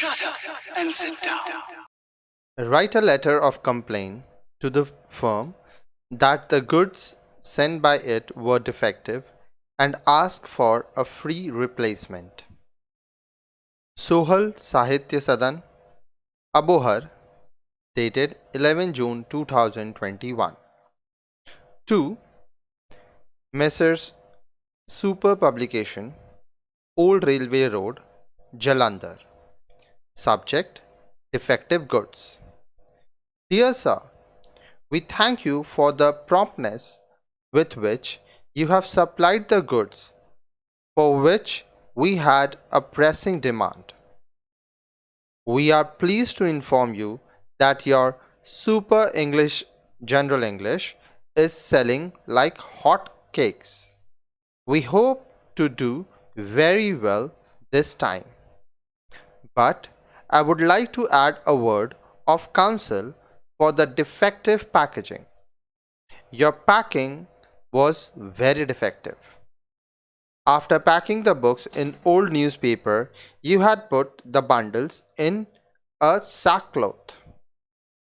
Shut up and sit down. Write a letter of complaint to the firm that the goods sent by it were defective and ask for a free replacement. Sohal Sahitya Sadan, Abohar, dated 11 June 2021. 2. Messrs. Super Publication, Old Railway Road, Jalandhar. Subject: defective goods. Dear Sir, we thank you for the promptness with which you have supplied the goods for which we had a pressing demand. We are pleased to inform you that your Super English General English is selling like hot cakes. We hope to do very well this time. But I would like to add a word of counsel for the defective packaging. Your packing was very defective. After packing the books in old newspaper, you had put the bundles in a sackcloth.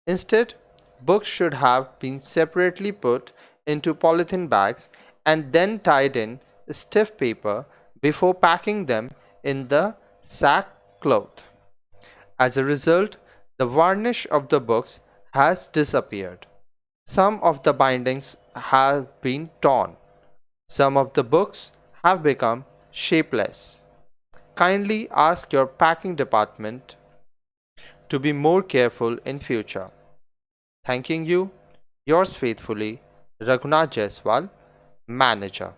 Instead, books should have been separately put into polythene bags and then tied in stiff paper before packing them in the sackcloth. As a result, the varnish of the books has disappeared. Some of the bindings have been torn. Some of the books have become shapeless. Kindly ask your packing department to be more careful in future. Thanking you, yours faithfully, Raghunath Jaiswal, Manager.